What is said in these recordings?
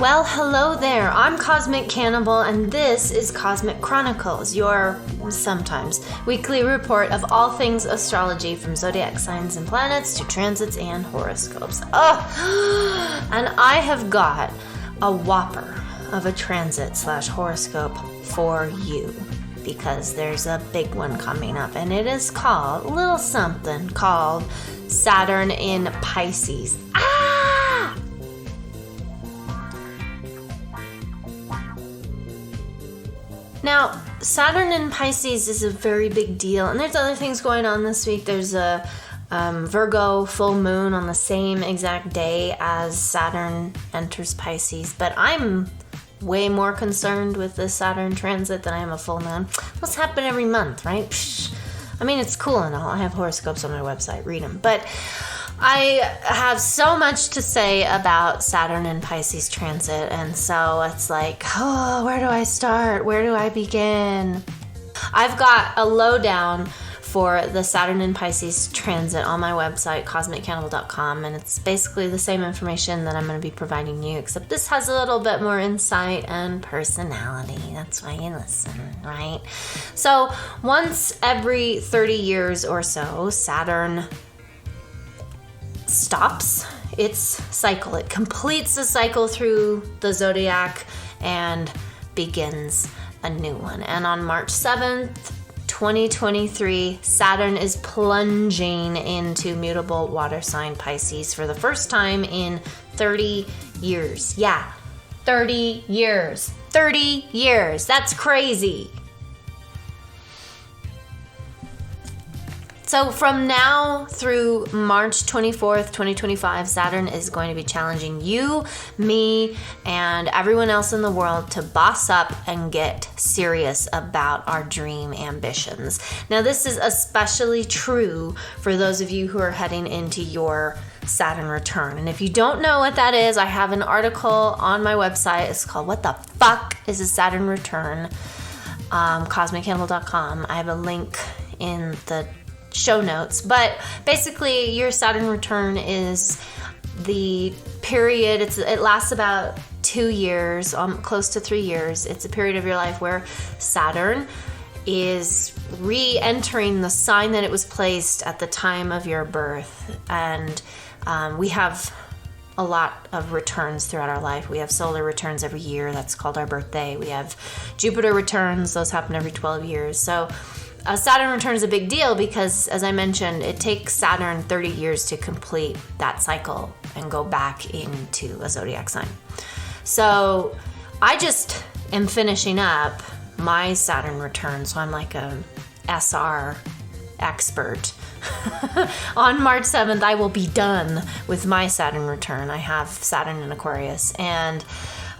Well, hello there. I'm Cosmic Cannibal, and this is Cosmic Chronicles, your sometimes weekly report of all things astrology, from zodiac signs and planets to transits and horoscopes. Oh, and I have got a whopper of a transit/horoscope for you, because there's a big one coming up, and it is called, a little something called Saturn in Pisces. Now, Saturn in Pisces is a very big deal, and there's other things going on this week. There's a Virgo full moon on the same exact day as Saturn enters Pisces, but I'm way more concerned with the Saturn transit than I am a full moon. Those happen every month, right? Psh. I mean, it's cool and all. I have horoscopes on my website. Read them. But I have so much to say about Saturn and Pisces transit, and so it's like, oh, where do I start? Where do I begin? I've got a lowdown for the Saturn and Pisces transit on my website, cosmiccannibal.com, and it's basically the same information that I'm going to be providing you, except this has a little bit more insight and personality. That's why you listen, right? So once every 30 years or so, Saturn stops its cycle. It completes the cycle through the zodiac and begins a new one. And on March 7th, 2023, Saturn is plunging into mutable water sign Pisces for the first time in 30 years. Yeah, 30 years. 30 years. That's crazy. So from now through March 24th, 2025, Saturn is going to be challenging you, me, and everyone else in the world to boss up and get serious about our dream ambitions. Now, this is especially true for those of you who are heading into your Saturn return. And if you don't know what that is, I have an article on my website. It's called What the Fuck is a Saturn Return? Cosmiccannibal.com. I have a link in the show notes, but basically your Saturn return is the period, it lasts about 2 years, close to 3 years. It's a period of your life where Saturn is re-entering the sign that it was placed at the time of your birth. And we have a lot of returns throughout our life. We have solar returns every year. That's called our birthday. We have Jupiter returns. Those happen every 12 years. So a Saturn return is a big deal because, as I mentioned, it takes Saturn 30 years to complete that cycle and go back into a zodiac sign. So I just am finishing up my Saturn return, so I'm like a SR expert. On March 7th, I will be done with my Saturn return. I have Saturn in Aquarius, and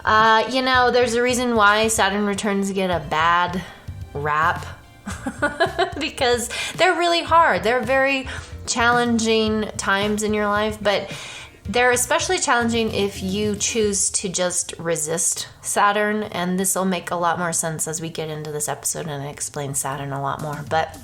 there's a reason why Saturn returns get a bad rap. Because they're really hard. They're very challenging times in your life, but they're especially challenging if you choose to just resist Saturn, and this will make a lot more sense as we get into this episode and I explain Saturn a lot more. But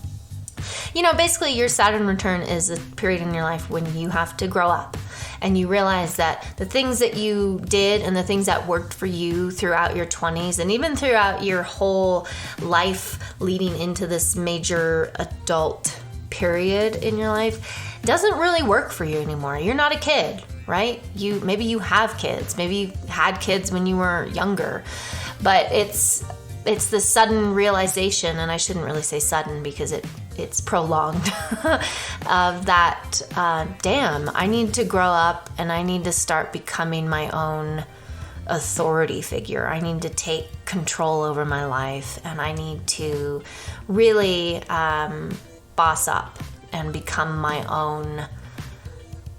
basically your Saturn return is a period in your life when you have to grow up and you realize that the things that you did and the things that worked for you throughout your 20s and even throughout your whole life leading into this major adult period in your life doesn't really work for you anymore. You're not a kid, right? Maybe you have kids. Maybe you had kids when you were younger, but it's the sudden realization, and I shouldn't really say sudden because it's prolonged, of that, damn, I need to grow up and I need to start becoming my own authority figure. I need to take control over my life, and I need to really boss up and become my own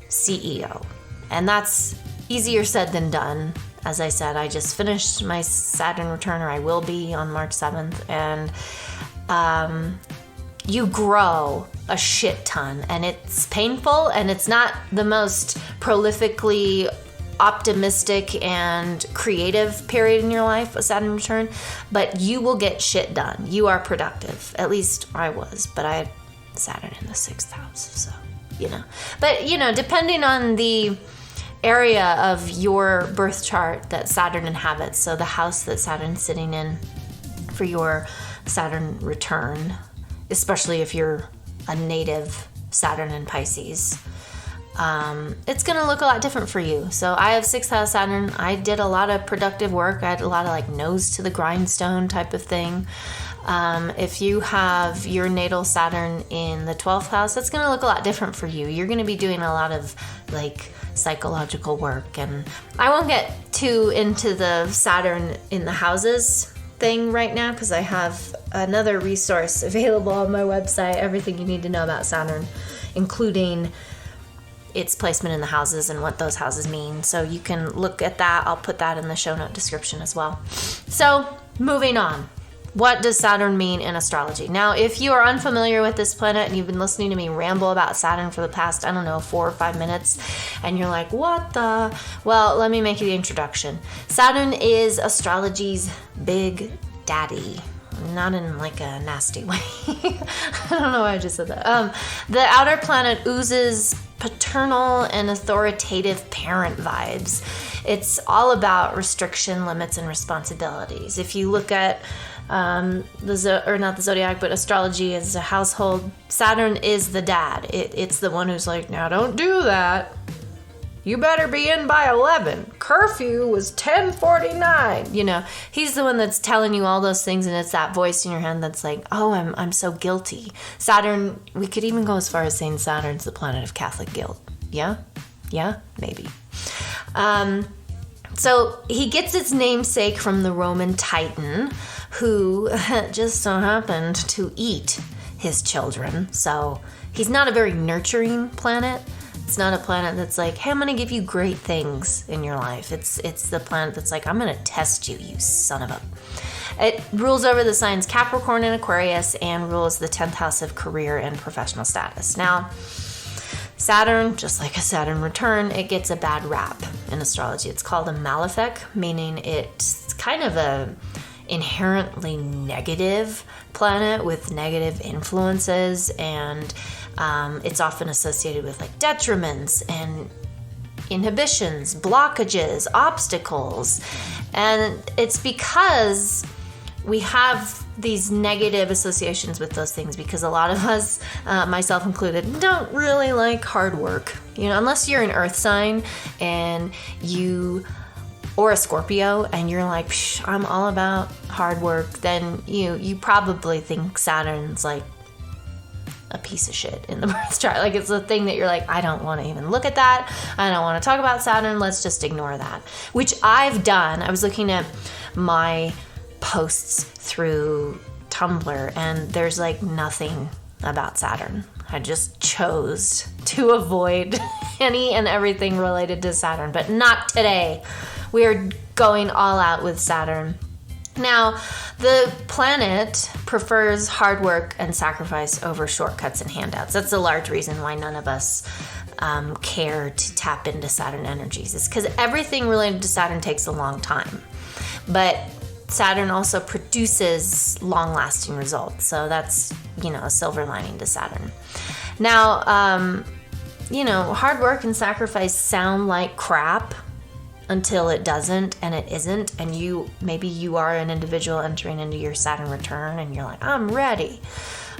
CEO. And that's easier said than done. As I said, I just finished my Saturn return, or I will be on March 7th, and you grow a shit ton, and it's painful, and it's not the most prolifically optimistic and creative period in your life, a Saturn return, but you will get shit done. You are productive. At least I was, but I had Saturn in the 6th house, so, But, depending on the area of your birth chart that Saturn inhabits, so the house that Saturn's sitting in for your Saturn return, especially if you're a native Saturn in Pisces, it's going to look a lot different for you. So I have 6th house Saturn. I did a lot of productive work. I had a lot of like nose to the grindstone type of thing. If you have your natal Saturn in the 12th house, that's going to look a lot different for you. You're going to be doing a lot of like psychological work, and I won't get too into the Saturn in the houses thing right now because I have another resource available on my website, everything you need to know about Saturn, including its placement in the houses and what those houses mean. So you can look at that. I'll put that in the show note description as well. So moving on. What does Saturn mean in astrology? Now, if you are unfamiliar with this planet and you've been listening to me ramble about Saturn for the past, 4 or 5 minutes, and you're like, what the? Well, let me make you the introduction. Saturn is astrology's big daddy. Not in like a nasty way. I don't know why I just said that. The outer planet oozes paternal and authoritative parent vibes. It's all about restriction, limits, and responsibilities. If you look at not the zodiac, but astrology as a household, Saturn is the dad. It's the one who's like, now don't do that. You better be in by 11. Curfew was 10:49. You know, he's the one that's telling you all those things, and it's that voice in your head that's like, oh, I'm so guilty. Saturn, we could even go as far as saying Saturn's the planet of Catholic guilt. Yeah? Yeah? Maybe. So he gets its namesake from the Roman Titan, who just so happened to eat his children. So he's not a very nurturing planet. It's not a planet that's like, hey, I'm going to give you great things in your life. It's the planet that's like, I'm going to test you, you son of a... It rules over the signs Capricorn and Aquarius and rules the 10th house of career and professional status. Now, Saturn, just like a Saturn return, it gets a bad rap in astrology. It's called a malefic, meaning it's kind of a inherently negative planet with negative influences, and it's often associated with like detriments and inhibitions, blockages, obstacles. And it's because we have these negative associations with those things because a lot of us, myself included, don't really like hard work. You know, unless you're an earth sign and or a Scorpio, and you're like, I'm all about hard work, then you probably think Saturn's like a piece of shit in the birth chart. Like, it's a thing that you're like, I don't want to even look at that. I don't want to talk about Saturn. Let's just ignore that. Which I've done. I was looking at my posts through Tumblr, and there's like nothing about Saturn. I just chose to avoid any and everything related to Saturn, but not today. We are going all out with Saturn. Now, the planet prefers hard work and sacrifice over shortcuts and handouts. That's a large reason why none of us care to tap into Saturn energies. It's because everything related to Saturn takes a long time. But Saturn also produces long-lasting results. So that's, a silver lining to Saturn. Now, hard work and sacrifice sound like crap until it doesn't, and it isn't, and maybe you are an individual entering into your Saturn return and you're like, I'm ready.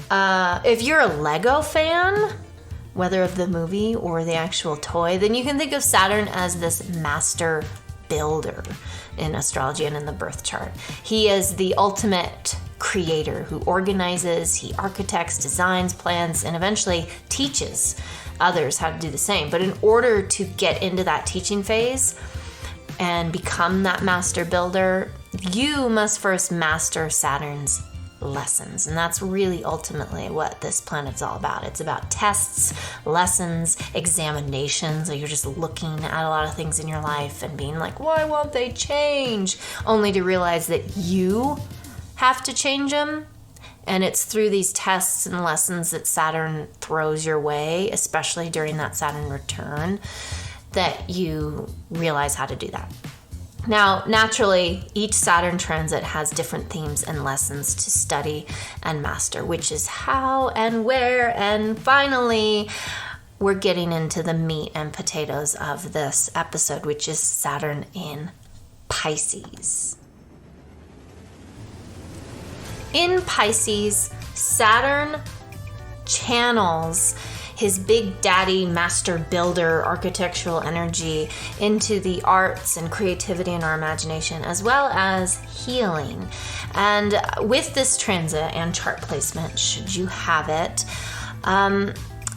If you're a Lego fan, whether of the movie or the actual toy, then you can think of Saturn as this master builder in astrology and in the birth chart. He is the ultimate creator who organizes, he architects, designs, plans, and eventually teaches others how to do the same. But in order to get into that teaching phase and become that master builder, you must first master Saturn's lessons. And that's really ultimately what this planet's all about. It's about tests, lessons, examinations. So you're just looking at a lot of things in your life and being like, why won't they change? Only to realize that you have to change them. And it's through these tests and lessons that Saturn throws your way, especially during that Saturn return, that you realize how to do that. Now, naturally, each Saturn transit has different themes and lessons to study and master, which is how and where and finally we're getting into the meat and potatoes of this episode, which is Saturn in Pisces. In Pisces, Saturn channels his big daddy, master builder, architectural energy into the arts and creativity in our imagination, as well as healing. And with this transit and chart placement, should you have it,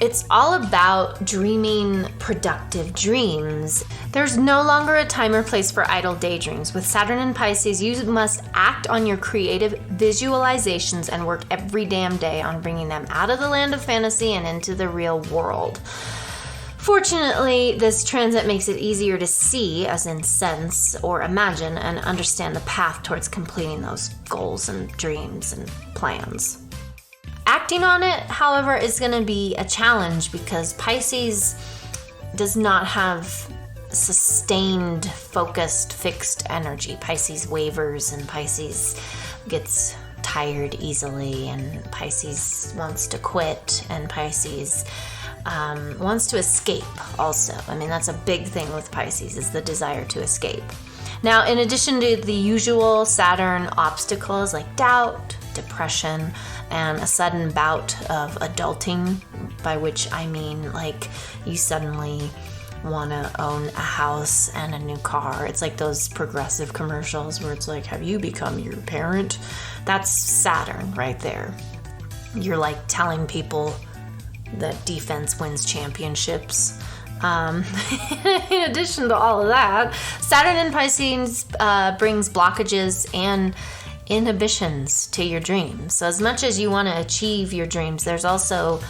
it's all about dreaming productive dreams. There's no longer a time or place for idle daydreams. With Saturn in Pisces, you must act on your creative visualizations and work every damn day on bringing them out of the land of fantasy and into the real world. Fortunately, this transit makes it easier to see, as in sense or imagine, and understand the path towards completing those goals and dreams and plans. Acting on it, however, is going to be a challenge because Pisces does not have sustained, focused, fixed energy. Pisces wavers and Pisces gets tired easily, and Pisces wants to quit, and Pisces wants to escape also. I mean, that's a big thing with Pisces, is the desire to escape. Now, in addition to the usual Saturn obstacles like doubt, depression, and a sudden bout of adulting, by which I mean like you suddenly want to own a house and a new car. It's like those progressive commercials where it's like, have you become your parent? That's Saturn right there. You're like telling people that defense wins championships. In addition to all of that, Saturn in Pisces brings blockages and inhibitions to your dreams. So as much as you want to achieve your dreams, there's also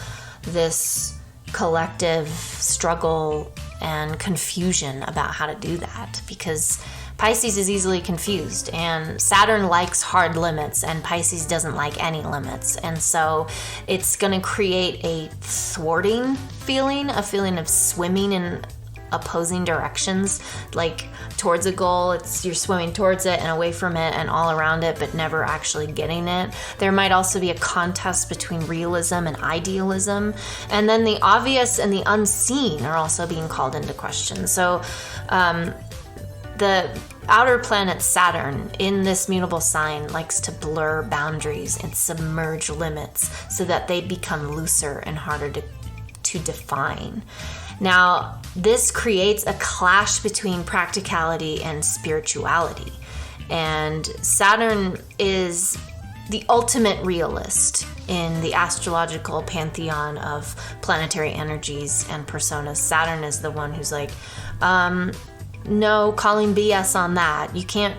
this collective struggle and confusion about how to do that, because Pisces is easily confused, and Saturn likes hard limits, and Pisces doesn't like any limits. And so it's going to create a thwarting feeling, a feeling of swimming in opposing directions, like towards a goal, you're swimming towards it and away from it and all around it, but never actually getting it. There might also be a contest between realism and idealism, and then the obvious and the unseen are also being called into question. So the outer planet Saturn in this mutable sign likes to blur boundaries and submerge limits so that they become looser and harder to define. Now, this creates a clash between practicality and spirituality. And Saturn is the ultimate realist in the astrological pantheon of planetary energies and personas. Saturn is the one who's like, no, calling BS on that. You can't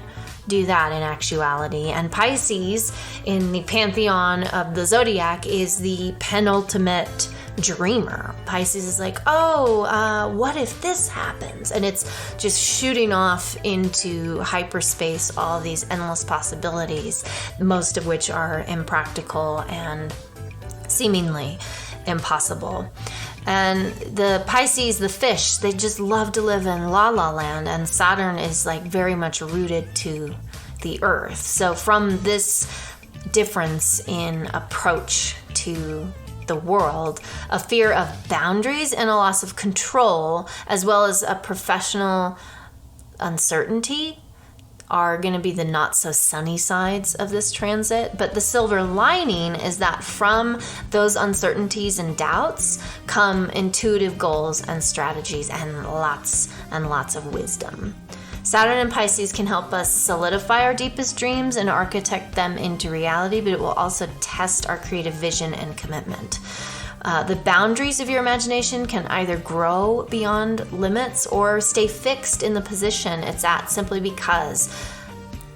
do that in actuality. And Pisces in the pantheon of the zodiac is the penultimate dreamer. Pisces is like, what if this happens? And it's just shooting off into hyperspace, all these endless possibilities, most of which are impractical and seemingly impossible. And the Pisces, the fish, they just love to live in la la land, and Saturn is like very much rooted to the earth. So from this difference in approach to the world, a fear of boundaries and a loss of control, as well as a professional uncertainty, are going to be the not so sunny sides of this transit. But the silver lining is that from those uncertainties and doubts come intuitive goals and strategies and lots of wisdom. Saturn and Pisces can help us solidify our deepest dreams and architect them into reality, but it will also test our creative vision and commitment. The boundaries of your imagination can either grow beyond limits or stay fixed in the position it's at simply because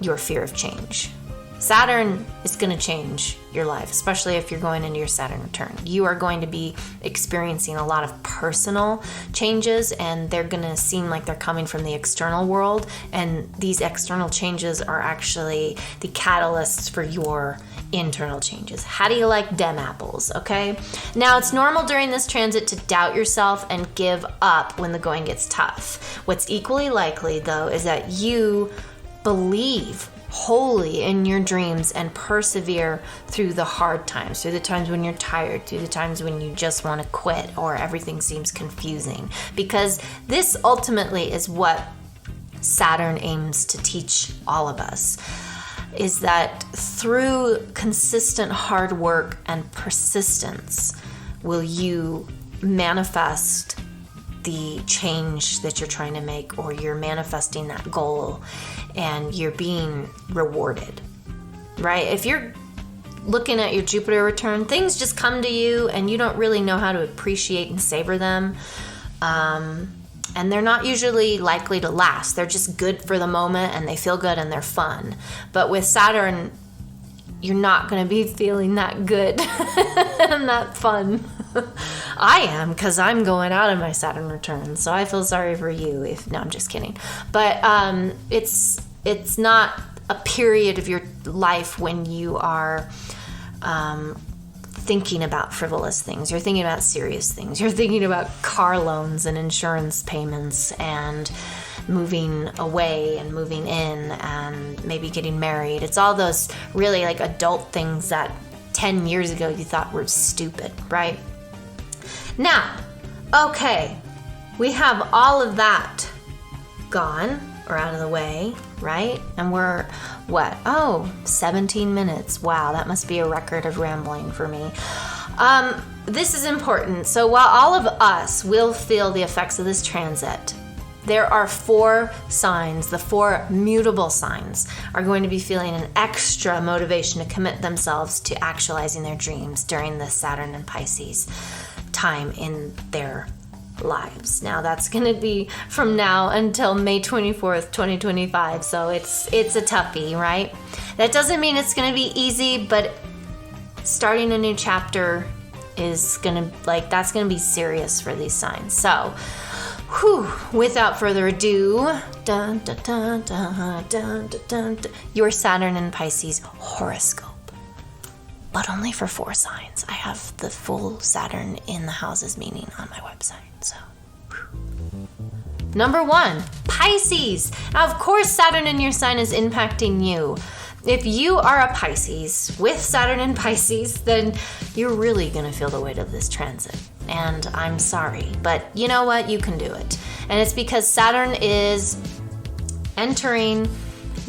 your fear of change. Saturn is going to change your life, especially if you're going into your Saturn return. You are going to be experiencing a lot of personal changes, and they're going to seem like they're coming from the external world, and these external changes are actually the catalysts for your internal changes. How do you like dem apples, okay? Now, it's normal during this transit to doubt yourself and give up when the going gets tough. What's equally likely, though, is that you believe wholly in your dreams and persevere through the hard times, through the times when you're tired, through the times when you just want to quit or everything seems confusing. Because this ultimately is what Saturn aims to teach all of us, is that through consistent hard work and persistence will you manifest the change that you're trying to make, or you're manifesting that goal and you're being rewarded, right? If you're looking at your Jupiter return, things just come to you and you don't really know how to appreciate and savor them. And they're not usually likely to last. They're just good for the moment and they feel good and they're fun. But with Saturn, you're not going to be feeling that good and that fun. I am, because I'm going out of my Saturn return, so I feel sorry for you. No, I'm just kidding. But it's not a period of your life when you are thinking about frivolous things. You're thinking about serious things. You're thinking about car loans and insurance payments and moving away and moving in and maybe getting married. It's all those really like adult things that 10 years ago you thought were stupid, right? Now, okay, we have all of that gone or out of the way, right? And we're, 17 minutes. Wow, that must be a record of rambling for me. This is important. So while all of us will feel the effects of this transit, there are 4 signs. The 4 mutable signs are going to be feeling an extra motivation to commit themselves to actualizing their dreams during the Saturn and Pisces time in their lives. Now that's going to be from now until May 24th, 2025. So it's a toughie, right? That doesn't mean it's going to be easy, but starting a new chapter is going to that's going to be serious for these signs. So without further ado, your Saturn and Pisces horoscope. But only for 4 signs. I have the full Saturn in the houses meaning on my website. So, Number 1, Pisces. Now, of course, Saturn in your sign is impacting you. If you are a Pisces with Saturn in Pisces, then you're really going to feel the weight of this transit. And I'm sorry, but you know what? You can do it. And it's because Saturn is entering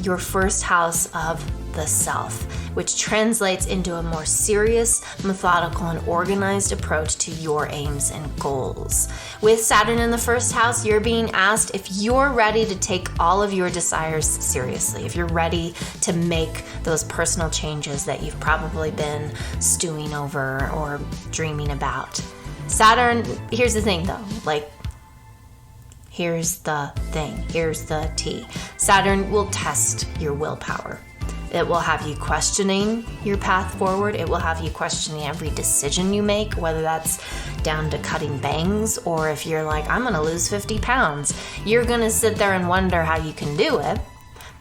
your first house of the self, which translates into a more serious, methodical, and organized approach to your aims and goals. With Saturn in the first house, you're being asked if you're ready to take all of your desires seriously, if you're ready to make those personal changes that you've probably been stewing over or dreaming about. Saturn, here's the thing though, here's the tea. Saturn will test your willpower. It will have you questioning your path forward. It will have you questioning every decision you make, whether that's down to cutting bangs or if you're like, I'm going to lose 50 pounds. You're going to sit there and wonder how you can do it.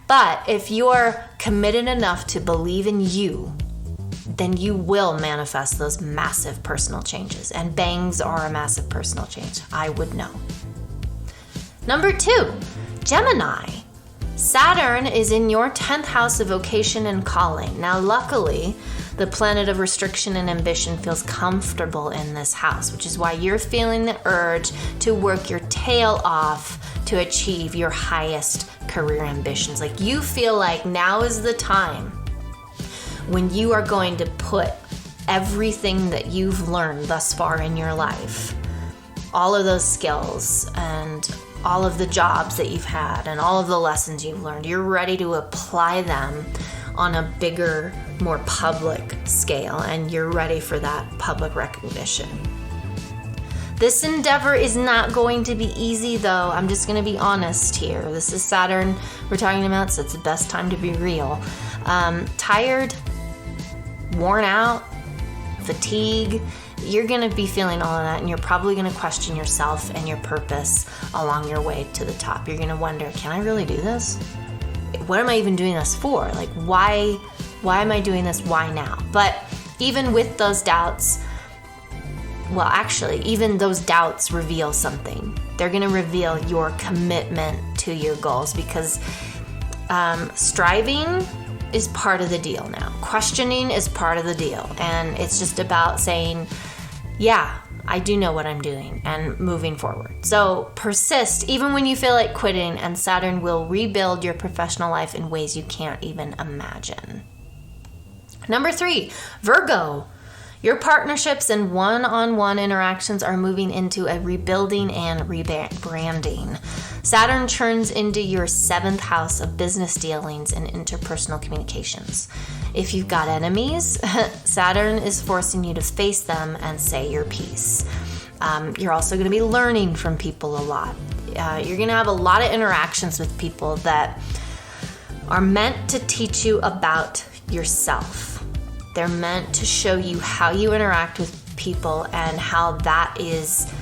But if you're committed enough to believe in you, then you will manifest those massive personal changes. And bangs are a massive personal change. I would know. Number 2, Gemini. Saturn is in your 10th house of vocation and calling. Now, luckily, the planet of restriction and ambition feels comfortable in this house, which is why you're feeling the urge to work your tail off to achieve your highest career ambitions. You feel like now is the time when you are going to put everything that you've learned thus far in your life, all of those skills and all of the jobs that you've had and all of the lessons you've learned, you're ready to apply them on a bigger, more public scale, and you're ready for that public recognition. This endeavor is not going to be easy, though. I'm just going to be honest here. This is Saturn we're talking about, so it's the best time to be real. Tired, worn out, fatigue, you're going to be feeling all of that, and you're probably going to question yourself and your purpose along your way to the top. You're going to wonder, can I really do this? What am I even doing this for? Why am I doing this? Why now? But even with those doubts, even those doubts reveal something. They're going to reveal your commitment to your goals, because Striving is part of the deal now. Questioning is part of the deal. And it's just about saying, yeah, I do know what I'm doing, and moving forward. So persist even when you feel like quitting, and Saturn will rebuild your professional life in ways you can't even imagine. Number 3, Virgo. Your partnerships and one-on-one interactions are moving into a rebuilding and rebranding. Saturn turns into your 7th house of business dealings and interpersonal communications. If you've got enemies, Saturn is forcing you to face them and say your piece. You're also going to be learning from people a lot. You're going to have a lot of interactions with people that are meant to teach you about yourself. They're meant to show you how you interact with people and how that is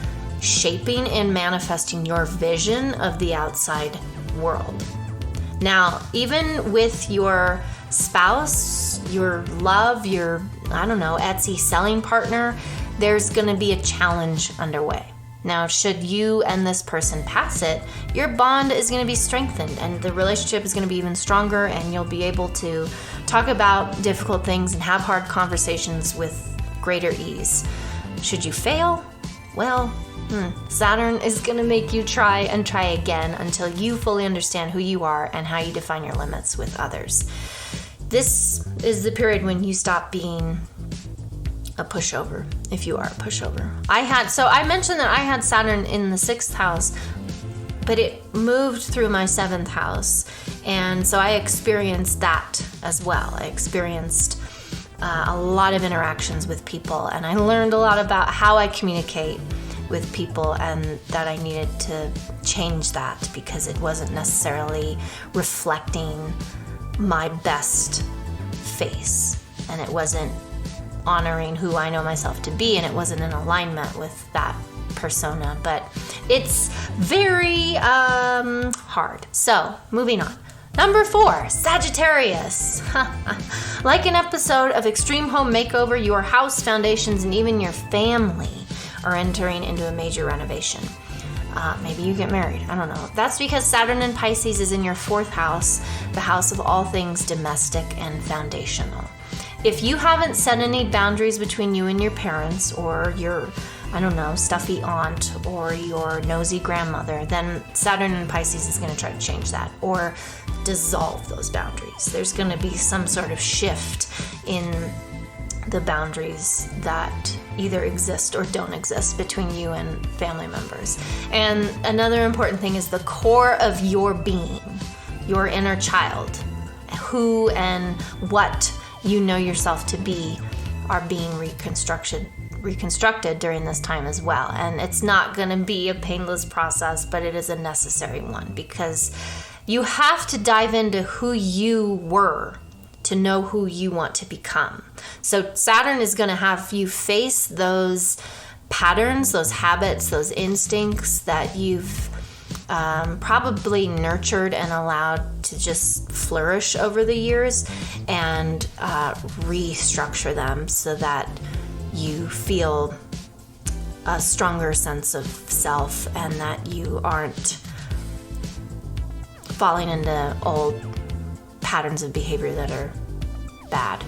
shaping and manifesting your vision of the outside world. Now, even with your spouse, your love, your, Etsy selling partner, there's going to be a challenge underway. Now, should you and this person pass it, your bond is going to be strengthened and the relationship is going to be even stronger, and you'll be able to talk about difficult things and have hard conversations with greater ease. Should you fail, well, Saturn is going to make you try and try again until you fully understand who you are and how you define your limits with others. This is the period when you stop being a pushover, if you are a pushover. I mentioned that I had Saturn in the 6th house, but it moved through my 7th house. And so I experienced that as well. I experienced a lot of interactions with people, and I learned a lot about how I communicate with people, and that I needed to change that because it wasn't necessarily reflecting my best face, and it wasn't honoring who I know myself to be, and it wasn't in alignment with that persona. But it's very hard. So moving on. Number 4, Sagittarius. Like an episode of Extreme Home Makeover, your house, foundations, and even your family are entering into a major renovation. Maybe you get married. I don't know. That's because Saturn in Pisces is in your 4th house, the house of all things domestic and foundational. If you haven't set any boundaries between you and your parents, or your, stuffy aunt, or your nosy grandmother, then Saturn in Pisces is going to try to change that or dissolve those boundaries. There's going to be some sort of shift in the boundaries that either exist or don't exist between you and family members. And another important thing is the core of your being, your inner child, who and what you know yourself to be, are being reconstructed during this time as well. And it's not going to be a painless process, but it is a necessary one, because you have to dive into who you were to know who you want to become. So Saturn is going to have you face those patterns, those habits, those instincts that you've probably nurtured and allowed to just flourish over the years, and restructure them so that you feel a stronger sense of self, and that you aren't falling into old patterns of behavior that are bad.